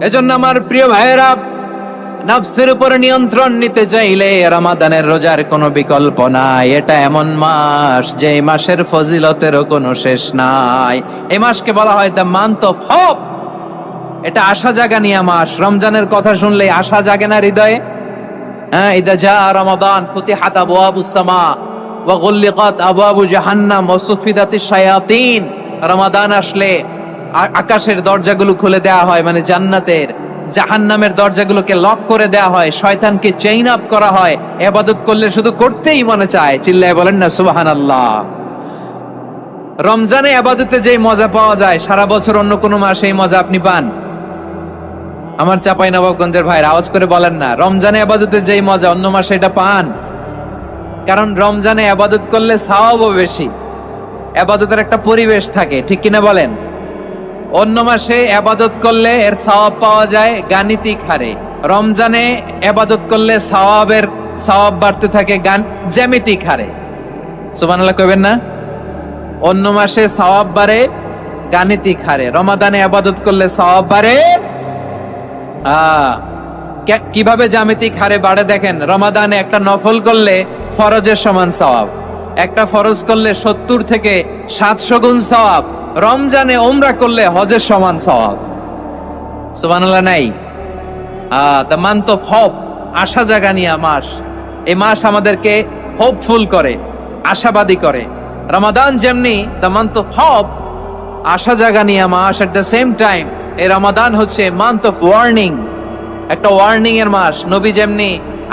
এজন্য আমার প্রিয় ভাইয়েরা, নফসের উপর নিয়ন্ত্রণ নিতে চাইলে রমাদানের রোজার কোনো বিকল্প নাই। এটা এমন মাস যে মাসের ফজিলতেরও কোনো শেষ নাই। এই মাসকে বলা হয় দ্য মান্থ অফ হোপ। এটা আশা জাগানিয়া মাস। রমজানের কথা শুনলে আশা জাগে না হৃদয়ে? হ্যাঁ, ইদা জা রমাদান ফুতিহাত আবওয়াবুস সামা ওয়া গুল্লিকাত আবওয়াবু জাহান্নাম ওয়া সুফিদাতিশ শায়াতিন। রমাদান আসলে আকাশের দরজাগুলো খুলে দেওয়া হয়, মানে জান্নাতের। জাহান্নামের দরজাগুলোকে লক করে দেওয়া হয়, শয়তানকে চেইন আপ করা হয়। ইবাদত করলে শুধু করতেই মনে চায়। চিল্লায় বলেন না সুবহানাল্লাহ। রমজানে ইবাদতে যে মজা পাওয়া যায়, সারা বছর অন্য কোনো মাসে এই মজা আপনি পান? আমার চাঁপাইনবাবগঞ্জের ভাইরা আওয়াজ করে বলেন না, রমজানে ইবাদতে যেই মজা অন্য মাসে এটা পান? কারণ রমজানে ইবাদত করলে সওয়াবও বেশি, ইবাদতের একটা পরিবেশ থাকে, ঠিক কিনা বলেন? অন্য মাসে ইবাদত করলে এর সওয়াব পাওয়া যায় গাণিতিক হারে, রমজানে ইবাদত করলে সওয়াব বাড়তে থাকে জ্যামিতিক হারে। সুবহানাল্লাহ কইবেন না? অন্য মাসে সওয়াব বাড়ে গাণিতিক হারে, রমাদানে ইবাদত করলে সওয়াব বাড়ে কিভাবে জ্যামিতিক হারে বাড়ে দেখেন। রমাদানে একটা নফল করলে ফরজের সমান সওয়াব, একটা ফরজ করলে 70 থেকে 700 গুণ সওয়াব। রমজানে উমরা করলে হজের সমান সওয়াব। সুবহানাল্লাহ নাই? দ্য মান্থ অফ হোপ, আশা জাগানিয়া মাস। এই মাস আমাদেরকে হোপফুল করে, আশাবাদী করে। রমাদান যেমনি দ্য মান্থ অফ হোপ, আশা জাগানিয়া মাস, এট দ্য সেম টাইম এই রমাদান হচ্ছে মান্থ অফ ওয়ার্নিং, একটা ওয়ার্নিং এর মাস। নবী যেমনি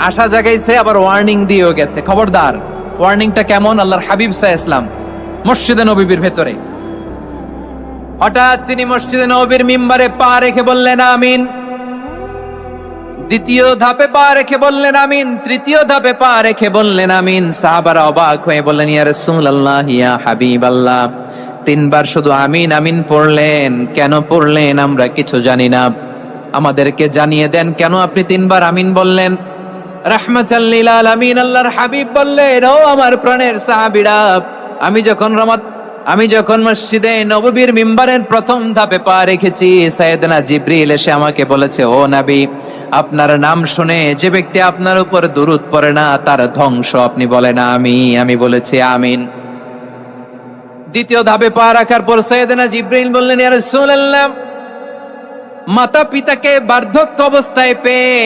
আশা জাগাইছে, আবার ওয়ার্নিং দিয়েও গেছে, খবরদার। ওয়ার্নিংটা কেমন? আল্লাহর হাবিব সাল্লাল্লাহু আলাইহি ওয়াসাল্লাম মসজিদে নববীর ভেতরে হঠাৎ তিনি মসজিদে নববীর মিম্বারে পা রেখে বললেন আমিন। দ্বিতীয় ধাপে পা রেখে বললেন আমিন, তৃতীয় ধাপে পা রেখে বললেন আমিন। সাহাবারা অবাক হয়ে বললেন, ইয়া রাসূলুল্লাহ, ইয়া হাবিবাল্লাহ, 3 বার শুধু আমিন আমিন পড়লেন, কেন পড়লেন আমরা কিছু জানি না, আমাদেরকে জানিয়ে দেন কেন আপনি 3 বার আমিন বললেন। রাহমাতাল লিল আলামিন আল্লাহর হাবিব বললেন, ও আমার প্রাণের সাহাবীরা, আমি যখন মসজিদে নববীর মিম্বারের প্রথম ধাপে পা রেখেছি, সাইয়েদনা জিবরিল এসে আমাকে বলেছে, ও নবী, আপনার নাম শুনে যে ব্যক্তি আপনার উপর দুরূদ পড়ে না তার ধ্বংস আপনি বলেন আমি বলেছি আমিন। দ্বিতীয় ধাপে পা রাখার পর সাইয়েদনা জিবরিল বললেন, ইয়া রাসূলুল্লাহ, মাতা পিতাকে বার্ধক্য অবস্থায় পেয়ে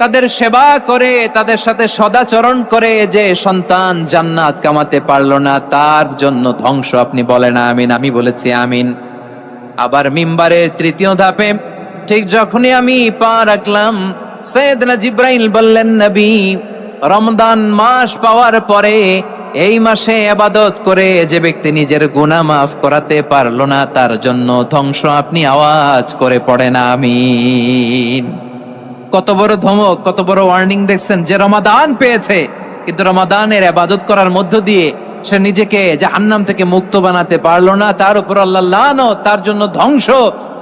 তাদের সেবা করে, তাদের সাথে সদাচরণ করে যে সন্তান জান্নাত কামাতে পারলো না, তার জন্য ধ্বংস আপনি বলেন আমিন। আমি বলেছি আমিন। আবার মিম্বারের তৃতীয় ধাপে ঠিক যখনই আমি পা রাখলাম, সাইয়েদনা জিবরাইল বললেন, নবী, রমজান মাস পাওয়ার পরে এই মাসে ইবাদত করে যে ব্যক্তি নিজের গুনাহ মাফ করাতে পারলো না, তার জন্য ধ্বংস আপনি আওয়াজ করে পড়েন আমিন। কত বড় ধমক, কত বড় ওয়ার্নিং দেখছেন। যে রমাদান পেয়েছে, কিন্তু রমাদানের ইবাদত করার মধ্য দিয়ে সে নিজেকে জাহান্নাম থেকে মুক্ত বানাতে পারলো না, তার উপর আল্লাহ লানত, তার জন্য ধ্বংস।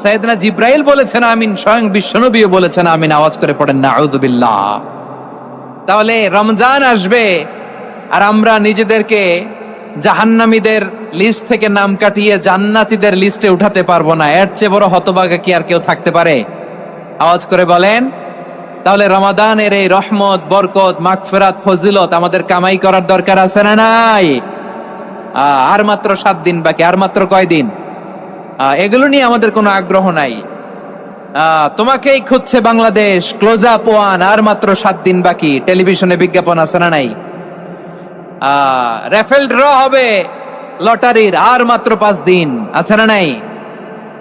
সাইয়েদনা জিবরাইল বলেছেন আমিন, স্বয়ং বিশ্বনবীও বলেছেন আমিন। আওয়াজ করে পড়েন নাউযু বিল্লাহ। তাহলে রমজান আসবে আর আমরা নিজেদেরকে জাহান্নামীদের লিস্ট থেকে নাম কাটিয়ে জান্নাতীদের লিস্টে উঠাতে পারবো না। এর চেয়ে বড় হতভাগা কি আর কেউ থাকতে পারে? আওয়াজ করে বলেন। তাহলে রমাদানের এই রহমত, বরকত, মাগফিরাত, ফজিলত আমাদের কামাই করার দরকার আছে না নাই? আর মাত্র 7 দিন বাকি, আর মাত্র কয়দিন? এগুলো নিয়ে আমাদের কোনো আগ্রহ নাই। তোমাকেই খুঁজছে বাংলাদেশ, ক্লোজ আপ ওয়ান, আর মাত্র 7 দিন বাকি। টেলিভিশনে বিজ্ঞাপন আছে না নাই? রেফেল ড্র হবে লটারির, আর মাত্র 5 দিন, আছে না নাই?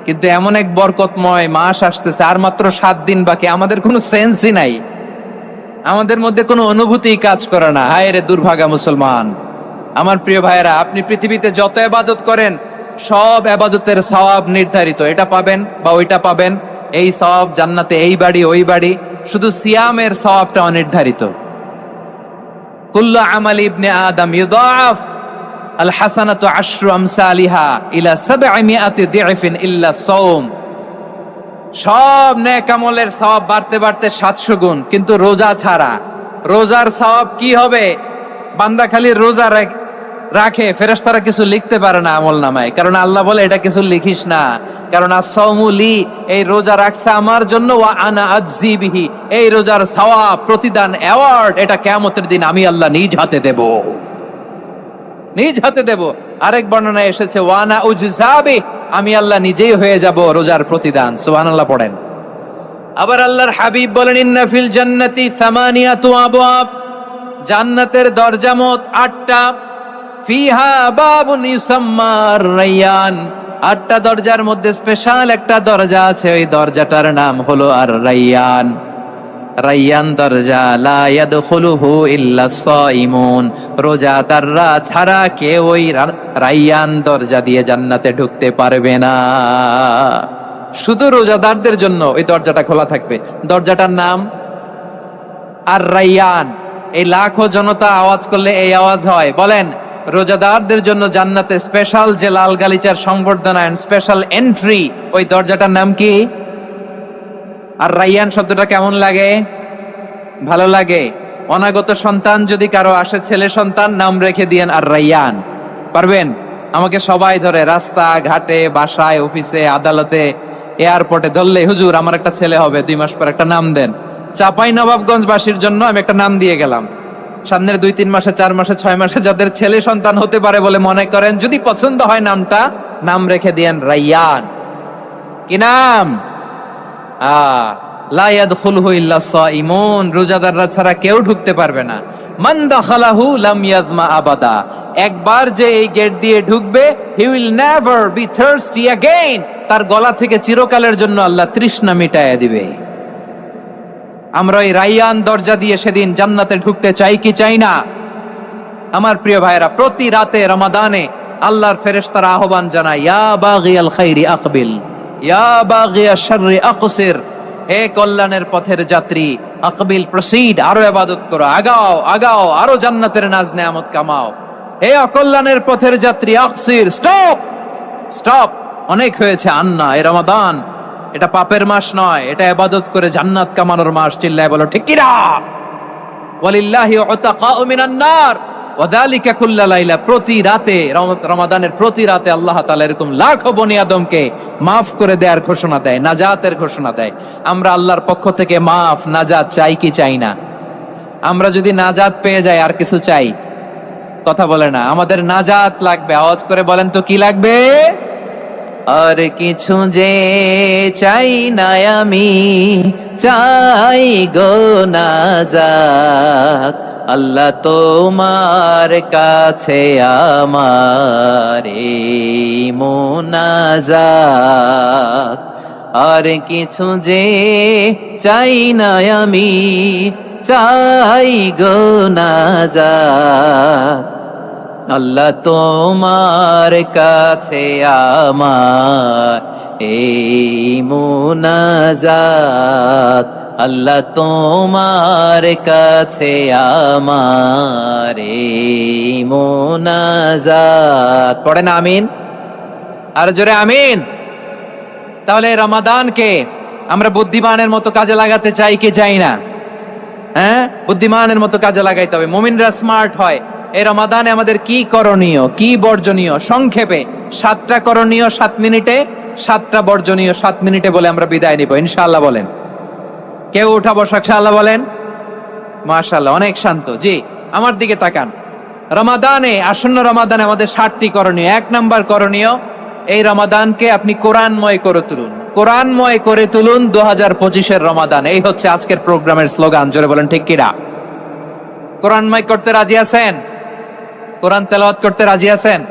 কিন্তু এমন এক বরকতময় মাস আসতেছে, আর মাত্র 7 দিন বাকি। আমাদের কোনো সেন্সই নাই, আমাদের মধ্যে কোনো অনুভূতি কাজ করে না। হায় রে দুর্ভাগা মুসলমান। আমার প্রিয় ভাইয়েরা, আপনি পৃথিবীতে যত ইবাদত করেন, সব ইবাদতের সওয়াব নির্ধারিত। এটা পাবেন বা ওইটা পাবেন, এই সওয়াব জান্নাতে, এই বাড়ি ওই বাড়ি। শুধু সিয়ামের সওয়াবটা অনির্ধারিত। কুল্লু আমালি ইবনে আদম ইউদাফ আল হাসানাতু আশরু আমসালিহা ইলা 700 দি'ফিন ইল্লা সাওম। সব নেক আমলের সওয়াব বাড়তে বাড়তে 700 গুণ, কিন্তু রোজা ছাড়া। রোজার সওয়াব কি হবে? বান্দা খালি রোজা রাখে, ফেরেশতারা কিছু লিখতে পারে না আমল নামায়, কারণ আল্লাহ বলে এটা কিছু লিখিস না, কারণ as-সাওমু লি, এই রোজা রাখছে আমার জন্য, ওয়া আনা আজজি বিহি, এই রোজার সওয়াব, প্রতিদান, অ্যাওয়ার্ড এটা কিয়ামতের দিন আমি আল্লাহ নিজ হাতে দেব, নিজ হাতে দেব। আরেক বর্ণনায় এসেছে ওয়া আনা উজজা বিহি, আমি আল্লাহ নিজেই হয়ে যাব রোজার প্রতিদান। সুবহানাল্লাহ পড়েন। আবার আল্লাহর হাবিব বলেন ইন্না ফিল জান্নাতি সামানিয়াতু আবওয়াব, জান্নাতের দরজা মোট 8টা, ফিহা বাবুন ইউসাম্মা আর-রায়্যান, 8টা দরজার মধ্যে স্পেশাল একটা দরজা আছে, ওই দরজাটার নাম হলো আর-রায়্যান। রায়্যান দরজা, লা ইয়াদখুলুহু ইল্লা সাইমুন, রোজাদাররা ছাড়া কেউ ওই রায়্যান দরজা দিয়ে জান্নাতে ঢুকতে পারবে না, শুধু রোজাদারদের জন্য ওই দরজাটা খোলা থাকবে। দরজাটার নাম আর-রায়্যান। এই লাখো জনতা আওয়াজ করলে এই আওয়াজ হয়, বলেন রোজাদারদের জন্য জান্নাতে স্পেশাল যে লাল গালিচার সংবর্ধনা এন্ড স্পেশাল এন্ট্রি, ওই দরজাটার নাম কি? আর-রায়্যান শব্দটা কেমন লাগে? ভালো লাগে। অনাগত সন্তান যদি কারো আসে, ছেলে সন্তান, নাম রেখে দিয়েন আর-রায়্যান। পারবেন? আমাকে সবাই ধরে রাস্তা ঘাটে, বাসায়, অফিসে, আদালতে, এয়ারপোর্টে ধরলে, হুজুর আমার একটা ছেলে হবে 2 মাস পর, একটা নাম দেন। চাঁপাইনবাবগঞ্জবাসীর জন্য আমি একটা নাম দিয়ে গেলাম। সামনের 2-3 মাসে, 4 মাসে, 6 মাসে যাদের ছেলে সন্তান হতে পারে বলে মনে করেন, যদি পছন্দ হয় নামটা, নাম রেখে দিয়েন রায়্যান। কি নাম? লা ইয়াদখুলুহু ইল্লা সাইমুন, রোজাদাররা ছাড়া কেউ ঢুকতে পারবে না। মান দাখালাহু লাম ইয়াজমা আবাদা, একবার যে এই গেট দিয়ে ঢুকবে, he will never be thirsty again, তার গলা থেকে চিরকালের জন্য আল্লাহ তৃষ্ণা মিটায়া দিবে। আমরা এই রায়্যান দরজা দিয়ে সেদিন জান্নাতে ঢুকতে চাই কি চাই না? আমার প্রিয় ভাইরা, প্রতি রাতে রমাদানে আল্লাহর ফেরেশতারা আহ্বান জানায়, ইয়া বাগিয়াল খাইরি আকবিল, ইয়া বাগিয়াশ শাররি আকসির, হে কল্যাণের পথের যাত্রী, আকবিল প্রসিড, আরো ইবাদত করো, আগাও আগাও, আরো জান্নাতের নাজ নেয়ামত কামাও। হে অকল্যাণের পথের যাত্রী, আকসির, স্টপ স্টপ, অনেক হয়েছে, আন্না, এ রমাদান এটা পাপের মাস নয়, এটা ইবাদত করে জান্নাত কামানোর মাস। চিল্লায় বলো ঠিক কি না? ওয়ালিল্লাহি উতাকাউ মিনান নার ওয়া যালিকা কুল্লা লাইলা, প্রতি রাতে, রমাদানের প্রতি রাতে আল্লাহ তাআলা এরকম লাখো বনি আদমকে মাফ করে দেওয়ার ঘোষণা দেয়, নাজাতের ঘোষণা দেয়। আমরা আল্লাহর পক্ষ থেকে মাফ, নাজাত চাই কি চাই না? আমরা যদি নাজাত পেয়ে যাই আর কিছু চাই? কথা বলে না। আমাদের নাজাত লাগবে, আওয়াজ করে বলেন তো কি লাগবে? আর কিছু যে চাই না আমি, চাই গো নাজাত, আল্লাহ তোমার কাছে আমার এই মুনাজাত। আর কিছু যে চাই না আমি, চাই গো নাজাত, আল্লাহ তোমার কাছে আমার এই মুনাজাত, আল্লাহ তোমার কাছে আমার এই মুনাজাত। পড়েন আমিন, আর জোরে আমিন। তাহলে রমাদানকে আমরা বুদ্ধিমানের মতো কাজে লাগাতে চাই কি চাই না? হ্যাঁ, বুদ্ধিমানের মতো কাজে লাগাইতে হবে। মুমিনরা স্মার্ট হয়। এই রমাদানে আমাদের কি করণীয়, কি বর্জনীয়? সংক্ষেপে 7টা করণীয় 7 মিনিটে, 7টা বর্জনীয় 7 মিনিটে বলে আমরা বিদায় নিব ইনশাআল্লাহ। বলেন, কেউ উঠা বসা ইনশাআল্লাহ বলেন। মাশাআল্লাহ, অনেক শান্ত। জি, আমার দিকে তাকান। রমাদানে, আসন্ন রমাদানে আমাদের 7টি করণীয়। 1 নাম্বার করণীয়, এই রমাদানকে আপনি কোরআনময় করে তুলুন। কোরআনময় করে তুলুন 2025-এর রমাদান। এই হচ্ছে আজকের প্রোগ্রামের স্লোগান। জোরে বলেন ঠিক কিনা? কোরআনময় করতে রাজি আছেন? কোরআন তেলাওয়াত করতে রাজি আছেন?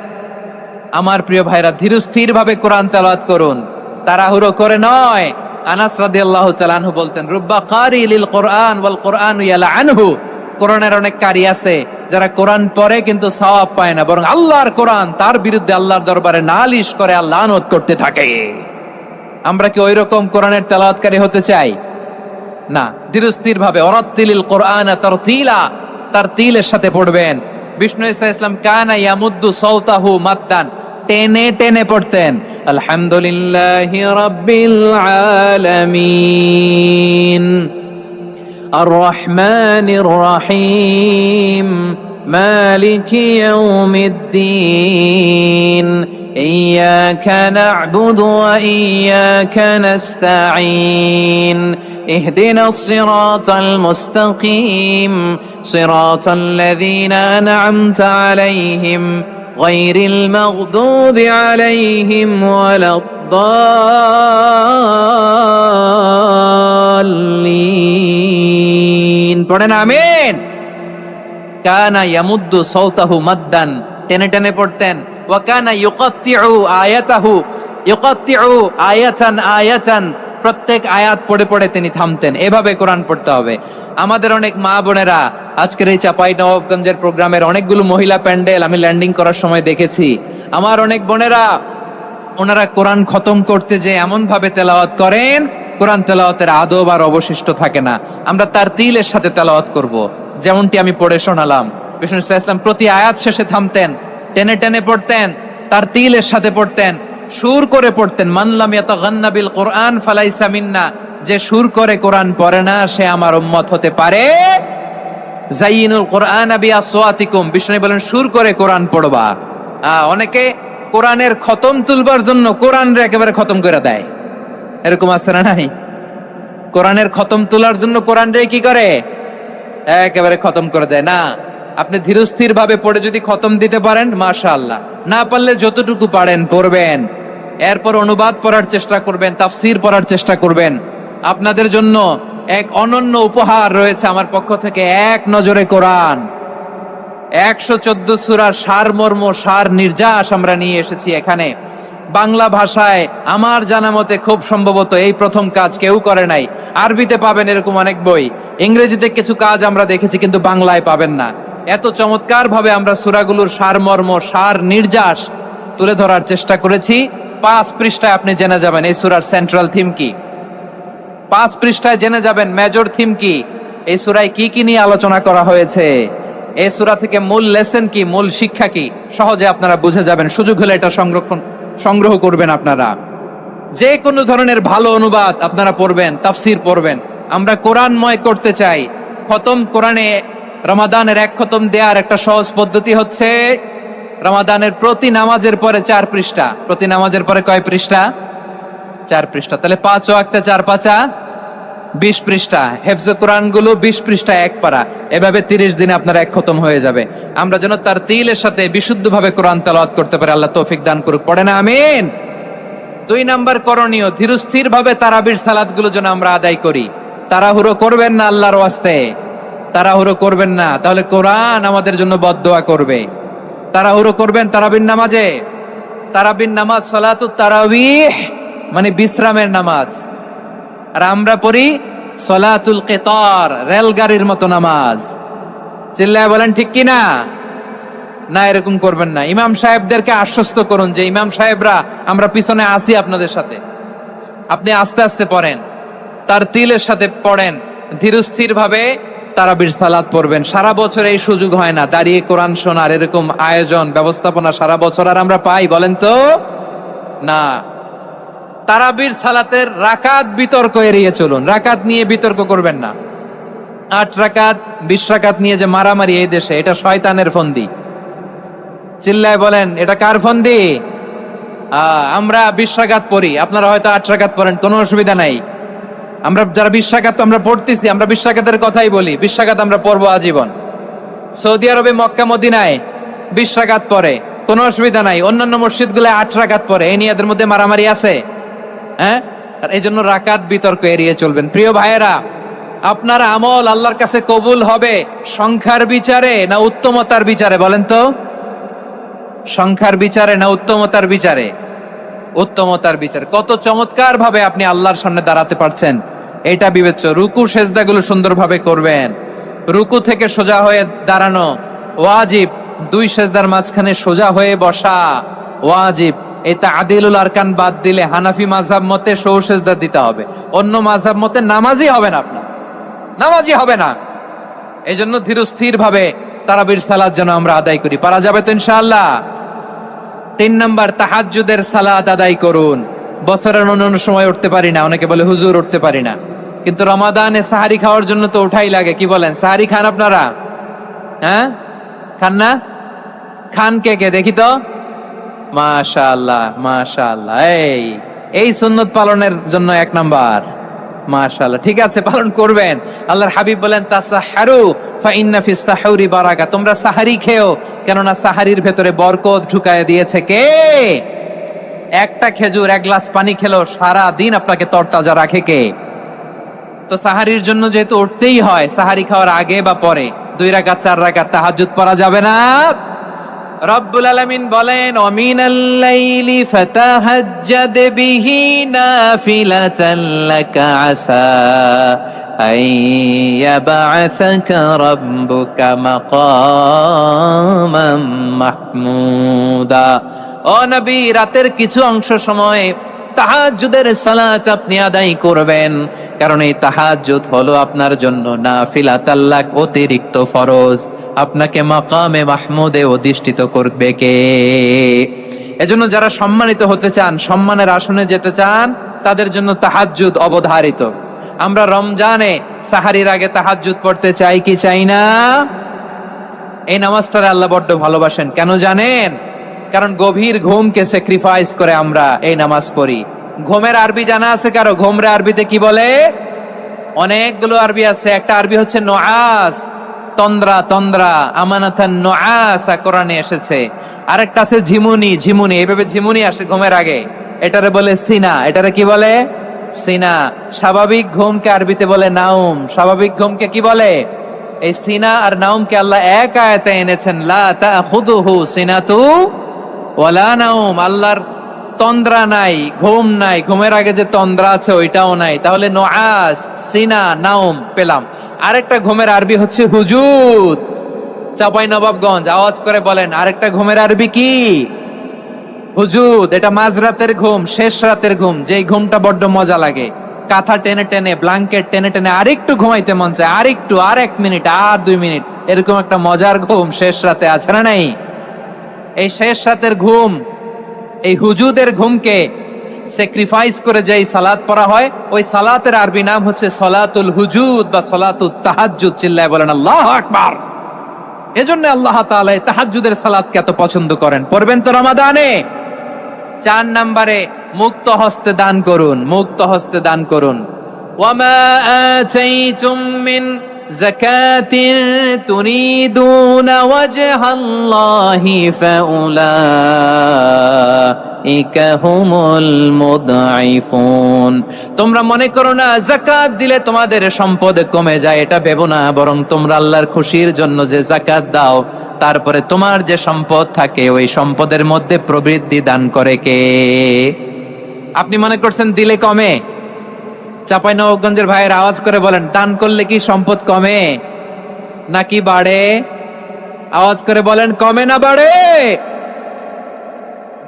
আমার প্রিয় ভাইরা, ধীরস্থির ভাবে কোরআন তেলাওয়াত করুন, তাড়াহুড়ো করে নয়। আনাস রাদিয়াল্লাহু তাআলা আনহু বলতেন, রুব্বা কারি লিল কোরআন ওয়াল কোরআনু ইয়ালআনহু, কোরআনের অনেক কারি আছে যারা কোরআন পড়ে কিন্তু সওয়াব পায় না, বরং আল্লাহর কোরআন তার বিরুদ্ধে আল্লাহর দরবারে নালিশ করে আর লানত করতে থাকে। আমরা কি ওই রকম কোরআনের তেলাওয়াতকারী হতে চাই? না। ধীরস্থির ভাবে, ওয়ারাত্তিলিল কোরআনা তারতিলা, তারতিলের সাথে পড়বেন। বিষ্ণু ঈসা ইসলাম কানা ইয়ামুদ্দু সাওতাহু মাদ্দান, টেনে টেনে পড়তেন। আলহামদুলিল্লাহি রাব্বিল আলামিন আর রহমানির রহিম مالك يوم الدين إياك نعبد وإياك نستعين اهدنا الصراط المستقيم صراط الذين أنعمت عليهم غير المغضوب عليهم ولا الضالين পড়েন আমিন। কানা ইয়ামুদ্দু সাওতাহু মাদ্দান, টেনে টেনে পড়তেন। ওয়া কানা ইউকাত্তিউ আয়াতাহু, ইউকাত্তিউ আয়াতান আয়াতান, প্রত্যেক আয়াত পড়ে পড়ে তিনি থামতেন। এভাবে কোরআন পড়তে হবে। আমাদের অনেক মা বোনেরা আজকের এই চাঁপাইনবাবগঞ্জের প্রোগ্রামের অনেকগুলো মহিলা প্যান্ডেল আমি ল্যান্ডিং করার সময় দেখেছি। আমার অনেক বোনেরা ওনারা কোরআন খতম করতে যে এমন ভাবে তেলাওয়াত করেন, কোরআন তেলাওয়াতের আদব আর অবশিষ্ট থাকে না। আমরা তারতিলের সাথে তেলাওয়াত করব, যেমনটি আমি পড়ে শোনালাম। বিষ্ণু ইসলাম প্রতি আয়াত শেষে থামতেন, টেনে টেনে পড়তেন, তারতিলের সাথে পড়তেন, সুর করে পড়তেন। মান লাম ইয়াতাগান্না বিল কোরআন ফালাইসা মিন্না, যে সুর করে কোরআন পড়ে না সে আমার উম্মত হতে পারে। জাইনুল কোরআন বিআসওয়াতিকুম, বিষ্ণু বলেন সুর করে কোরআন পড়বা। অনেকে কোরআনের খতম তুলবার জন্য কোরআনরে একেবারে খতম করে দেয়, এরকম আছে না নাই? কোরআনের খতম তোলার জন্য কোরআনরে কি করে? একেবারে খতম করে দেয় না। আপনি ধীরস্থির ভাবে পড়ে যদি খতম দিতে পারেন মাশাআল্লাহ, না পারলে যতটুকু পারেন পড়বেন। এরপর অনুবাদ পড়ার চেষ্টা করবেন, তাফসীর পড়ার চেষ্টা করবেন। আপনাদের জন্য এক অনন্য উপহার রয়েছে আমার পক্ষ থেকে, এক নজরে কোরআন। 114 সূরার সারমর্ম, সার নির্যাস আমরা নিয়ে এসেছি এখানে বাংলা ভাষায়। আমার জানা মতে খুব সম্ভবত এই প্রথম কাজ, কেউ করে নাই। আরবিতে পাবেন এরকম অনেক বই, ইংরেজিতে কিছু কাজ আমরা দেখেছি, কিন্তু বাংলায় পাবেন না। এত চমৎকার ভাবে আমরা সূরাগুলোর সারমর্ম, সার নির্যাস তুলে ধরার চেষ্টা করেছি। 5 পৃষ্ঠায় আপনি জেনে যাবেন এই সূরার সেন্ট্রাল থিম কি। 5 পৃষ্ঠায় জেনে যাবেন মেজর থিম কি, এই সূরায় কি কি নিয়ে আলোচনা করা হয়েছে, এই সূরা থেকে মূল লেসন কি, মূল শিক্ষা কি, সহজে আপনারা বুঝে যাবেন। সুযোগ হলে এটা সংগ্রহ করবেন। আপনারা যে কোনো ধরনের ভালো অনুবাদ আপনারা পড়বেন, তাফসীর পড়বেন। আমরা কোরআনময় করতে চাই। খতম কোরআনে রমাদানের 1 খতম দেওয়ার একটা সহজ পদ্ধতি হচ্ছে রমাদানের প্রতি নামাজের পরে 4 পৃষ্ঠা। প্রতি নামাজের পরে কয় পৃষ্ঠা? 4 পৃষ্ঠা। তাহলে 5 ওয়াক্তে 4 পাঁচা 20 পৃষ্ঠা। হেফজে কোরআন গুলো 20 পৃষ্ঠা এক পারা, এভাবে 30 দিনে আপনার 1 খতম হয়ে যাবে। আমরা যেন তারতিলের সাথে বিশুদ্ধভাবে কোরআন তেলাওয়াত করতে পারি, আল্লাহ তৌফিক দান করুক। পড়ে না আমিন। 2 নাম্বার করণীয়, ধীরস্থির ভাবে তারাবির সালাত গুলো যেন আমরা আদায় করি। তাড়াহুড়ো করবেন না আল্লাহর ওয়াস্তে, তাড়াহুড়ো করবেন না, তাহলে কোরআন আমাদের জন্য বদদোয়া করবে। তাড়াহুড়ো করবেন তারাবির নামাজে। তারাবির নামাজ সালাতুত তারাবিহ মানে বিশ্রামের নামাজ। আর আমরা পড়ি সলাতুল কিতার, রেলগাড়ির মতো নামাজ। চিল্লায় বলেন ঠিক কিনা? না, এরকম করবেন না। ইমাম সাহেবদেরকে আশ্বস্ত করুন যে ইমাম সাহেবরা আমরা পিছনে আসি আপনাদের সাথে, আপনি আস্তে আস্তে পড়েন, তারতিলের সাথে পড়েন, ধীরস্থির ভাবে তারাবির সালাত পড়বেন। সারা বছর এই সুযোগ হয় না, দাঁড়িয়ে কোরআন শোনার এরকম আয়োজন ব্যবস্থাপনা সারা বছর আর আমরা পাই বলেন তো? না। তারাবির সালাতের রাকাত বিতর্ক এড়িয়ে চলুন, রাকাত নিয়ে বিতর্ক করবেন না। 8 রাকাত 20 রাকাত নিয়ে যে মারামারি এই দেশে, এটা শয়তানের ফন্দি। চিল্লায় বলেন এটা কার ফন্দি? আমরা 20 রাকাত পড়ি, আপনারা হয়তো 8 রাকাত পড়েন, কোনো অসুবিধা নাই। আমরা যারা 20 রাকাত আমরা পড়তেছি, আমরা 20 রাকাতের কথাই বলি। 20 রাকাত আমরা পড়বো আজীবন। সৌদি আরবে মক্কা মদিনায় 20 রাকাত পড়ে, কোনো অসুবিধা নাই। অন্যান্য মসজিদ গুলো 8 রাকাত পড়ে, এই নিয়ে এদের মধ্যে মারামারি আছে? হ্যাঁ, আর এই জন্য রাকাত বিতর্ক এড়িয়ে চলবেন। প্রিয় ভাইয়েরা, আপনার আমল আল্লাহর কাছে কবুল হবে সংখ্যার বিচারে না উত্তমতার বিচারে বলেন তো? সংখ্যার বিচারে না উত্তমতার বিচারে? উত্তমতার বিচারে। কত চমৎকার ভাবে আপনি আল্লাহর সামনে দাঁড়াতে পারছেন এটা বিবেচ্য। রুকু সেজদাগুলো সুন্দরভাবে করবেন। রুকু থেকে সোজা হয়ে দাঁড়ানো ওয়াজিব, 2 সেজদার মাঝখানে সোজা হয়ে বসা ওয়াজিব। এই তা'দীলুল আরকান বাদ দিলে হানাফি মাযহাব মতে সৌ সেজদা দিতে হবে, অন্য মাযহাব মতে নামাজই হবে না, আপনার নামাজই হবে না। এই জন্য ধীরস্থির ভাবে তারাবির সালাত যেন আমরা আদায় করি। পারা যাবে তো ইনশাআল্লাহ? 3 নাম্বার, তাহাজ্জুদের সালাত আদায় করুন। বছরের অন্যান্য সময় উঠতে পারি না, অনেকে বলে হুজুর উঠতে পারি না, কিন্তু রমাদানে সাহারি খাওয়ার জন্য তো ওঠাই লাগে। কি বলেন, সাহারি খান আপনারা? হ্যাঁ, খান না? খান কে কে দেখি তো? মাশাআল্লাহ মাশাআল্লাহ। এই সুন্নত পালনের জন্য 1 নাম্বার। মাশাআল্লাহ, ঠিক আছে, পালন করবেন। আল্লাহর হাবিব বলেন তাসাহহারু ফা ইন্না ফিস সাহুরি বারাকা, তোমরা সাহারি খেও, কেননা সাহারির ভেতরে বরকত ঢুকায় দিয়েছে কে? একটা খেজুর, 1 গ্লাস পানি খেলো সারা দিন আপনাকে তরতাজা রাখে কে? তো সাহারির জন্য যেহেতু উঠতেই হয়, সাহারি খাওয়ার আগে বা পরে 2 রাকাত 4 রাকাত তাহাজ্জুদ পড়া যাবে না? রব্বুল আলামিন বলেন ওয়ামিনাল লাইলি ফাতাহাজ্জাদ বিহি নাফিলাতান লাকা আসা আইয়াবআসাকা রাব্বুকা মাকামাম মাহমুদা। ও নবী, রাতের কিছু অংশ সময় তাহাজ্জুদের সালাত আপনি আদায় করবেন, কারণ এই তাহাজ্জুদ হলো আপনার জন্য নাফিলাতাল লাক, অতিরিক্ত ফরজ। আপনাকে মাকামে মাহমুদে অধিষ্ঠিত করবে কে? এজন্য যারা সম্মানিত হতে চান, সম্মানের আসনে যেতে চান, তাদের জন্য তাহাজ্জুদ অবধারিত। আমরা রমজানে সাহারির আগে তাহাজ্জুদ পড়তে চাই কি চাই না? এই নামাজটারে আল্লাহ বড্ড ভালোবাসেন, কেন জানেন? কারণ গভীর ঘুমকে স্যাক্রিফাইস করে আমরা এই নামাজ পড়ি। ঘুমের আরবি জানা আছে কারো? ঘুমরে আরবিতে কি বলে? অনেকগুলো আরবি আছে। একটা আরবি হচ্ছে নুআস, তন্দ্রা, তন্দ্রা, আমানাতান নুআসা কোরআনে এসেছে। আরেকটা আছে ঝিমুনি, ঝিমুনি, এইভাবে ঝিমুনি আসে ঘুমের আগে, এটারে বলে সিনা। এটারে কি বলে? সিনা। স্বাভাবিক ঘুমকে আরবিতে বলে নাউম। স্বাভাবিক ঘুমকে কি বলে? এই সিনা আর নাউমকে আল্লাহ এক আয়াতে এনেছেন, লা তাখুযুহু সিনাতু ওয়ালা নাউম। আল্লাহর তন্দ্রা নাই, ঘুম নাই, ঘুমের আগে যে তন্দ্রা আছে ওইটাও নাই। তাহলে নুআস, সিনা, নাউম পেলাম। আরেকটা ঘুমের আরবি হচ্ছে হুজুদ। চাঁপাইনবাবগঞ্জ আওয়াজ করে বলেন, আরেকটা ঘুমের আরবি কি? হুজুদ। এটা মাঝরাতের ঘুম, শেষ রাতের ঘুম, যেই ঘুমটা বড্ড মজা লাগে। কাঁথা টেনে টেনে, ব্ল্যাঙ্কেট টেনে টেনে আরেকটু ঘুমাইতে মন চায়, আরেকটু, আর 1 মিনিট, আর 2 মিনিট, এরকম একটা মজার ঘুম শেষ রাতে আছে না নাই? এই শেষ রাতের ঘুম, এই হুজুদের ঘুমকে স্যাক্রিফাইস করে যেই সালাত পড়া হয়, ওই সালাতের আরবি নাম হচ্ছে সলাতুল হুজুদ বা সলাতুত তাহাজ্জুদ। চিল্লায় বলেন আল্লাহু আকবার। এজন্য আল্লাহ তাআলা এই তাহাজ্জুদের সালাতকে এত পছন্দ করেন। পড়বেন তো রমাদানে। 4 নম্বরে মুক্ত হস্তে দান করুন, মুক্ত হস্তে দান করুন। ওয়ামা আতাইতুম মিন যাকাতিন তুরিদুনা ওয়াজহাল্লাহি ফাউলাইকা হুমুল মুদঈফুন। তোমরা মনে করো না যাকাত দিলে তোমাদের সম্পদ কমে যায়, এটা ভেবো না, বরং তোমরা আল্লাহর খুশির জন্য যে যাকাত দাও, তারপরে তোমার যে সম্পদ থাকে ওই সম্পদের মধ্যে প্রবৃদ্ধি দান করে কে? আপনি মনে করছেন দিলে কমে? চাঁপাইনবাবগঞ্জের ভাইয়ের আওয়াজ করে বলেন, দান করলে কি সম্পদ কমে নাকি বাড়ে? আওয়াজ করে বলেন, কমে না বাড়ে?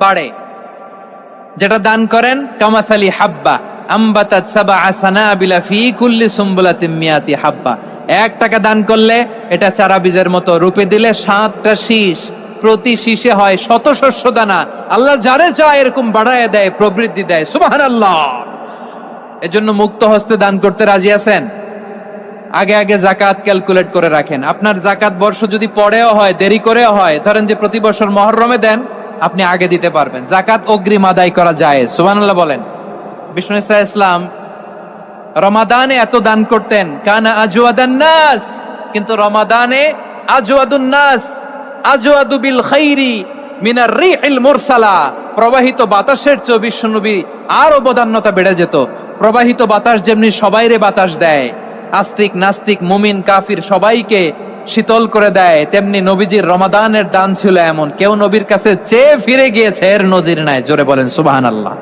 বাড়ে। যেটা দান করেন, কামাসালি হাব্বা আম্বাতাত সাবআ সানাবিলা ফি কুল্লি সুম্বুলাতিন মিয়াতি হাব্বা। 1 টাকা দান করলে এটা চারা বীজের মতো, রূপে দিলে 7টা শীষ, প্রতি শীষে হয় 100 শস্য দানা। আল্লাহ যারে চায় এরকম বাড়ায় দেয়, প্রবৃদ্ধি দেয়। সুবহানাল্লাহ। এজন্য মুক্ত হস্তে দান করতে রাজি আছেন? আগে আগে যাকাত ক্যালকুলেট করে রাখেন। আপনার যাকাত বর্ষ যদি পরেও হয়, দেরি করেও হয়, ধরেন যে প্রতি বছর মুহররমে দেন, আপনি আগে দিতে পারবেন। যাকাত অগ্রিম আদায় করা যায়। সুবহানাল্লাহ বলেন। বিষ্ণু ইসা ইসলাম রমাদানে এত দান করতেন, কানা আজওয়াদান নাস, কিন্তু রমাদানে আজওয়াদুন নাস আজওয়াদু বিল খাইরি মিনার রিহিল মুরসালা। প্রবাহিত বাতাসের চেয়ে বিশ্বনবী আরো বদান্যতা বেড়ে যেত। প্রবাহিত বাতাস যেমনি সবাইরে বাতাস দেয়, আস্তিক নাস্তিক মুমিন কাফির সবাইকে শীতল করে দেয়, তেমনি নবীজির রমাদানের দান ছিল এমন, কেউ নবীর কাছে চেয়ে ফিরে গিয়েছে এর নজির নাই। জোরে বলেন সুবহানাল্লাহ।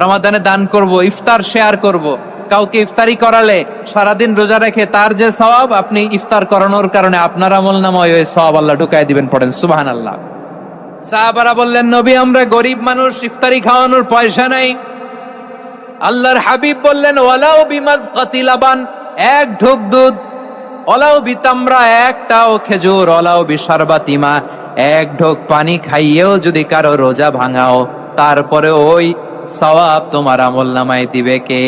রমাদানে দান করব, ইফতার শেয়ার করব। কাউকে ইফতারি করালে সারাদিন রোজা রেখে তার যে সওয়াব, আপনি ইফতার করানোর কারণে আপনার আমলনামায় ওই সওয়াব আল্লাহ ঢুকায় দিবেন। পড়েন সুবহানাল্লাহ। সাহাবারা বললেন, নবী আমরা গরিব মানুষ, ইফতারি খাওয়ানোর পয়সা নাই। আল্লাহর হাবিব বললেন, ওয়ালাউ বিমাজকাতি লাবান, 1 ঢোক দুধ, ওয়ালাউ বিতামরা, 1টাও খেজুর, ওয়ালাউ বিশারবাতিমা, 1 ঢোক পানি খাইয়েও যদি কারো রোজা ভাঙাও, তারপরে ওই সওয়াব তোমার আমলনামায় দিবে কে?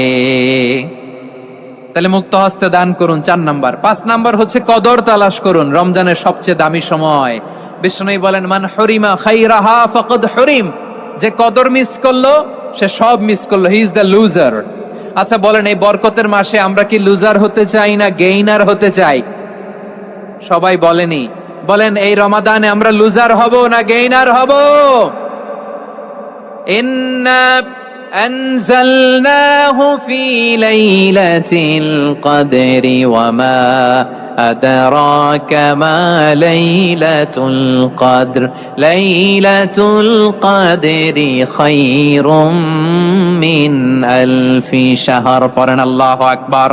তাহলে মুক্ত হস্তে দান করুন, 4 নাম্বার। 5 নাম্বার হচ্ছে কদর তালাশ করুন, রমজানের সবচেয়ে দামি সময়। বিষ্ণু বলেন, মান হরিমা খাইরাহা ফাকাদ হরিম, যে কদর মিস করলো সে সব মিস করলো, হি ইজ দ্য লুজার। আচ্ছা বলেন, এই বরকতের মাসে আমরা কি লুজার হতে চাই না গেইনার হতে চাই? সবাই বলেনি, বলেন এই রমাদানে আমরা লুজার হব না গেইনার হব? ইন্না আনজালনাহু ফি লাইলাতিল কদরি ওয়া মা আদরাকা মা লাইলাতুল কদর লাইলাতুল কদরি খায়রুম মিন আলফি শাহর। পড়েন আল্লাহু আকবার।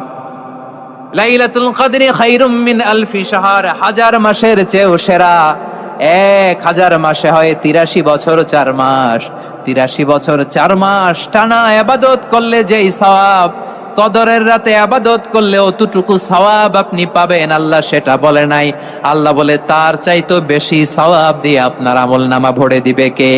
লাইলাতুল কদরি খায়রুম মিন আলফি শাহর, 1000 মাসের চেয়েও সেরা। 1000 মাসে হয় 83 বছর 4 মাস। 83 বছর 4 মাস টানা ইবাদত করলে যেই সওয়াব, কদরের রাতে ইবাদত করলে অতটুকু সওয়াব আপনি পাবেন, আল্লাহ সেটা বলে নাই। আল্লাহ বলে তার চাইতো বেশি সওয়াব দিয়ে আপনার আমলনামা ভরে দিবে কে?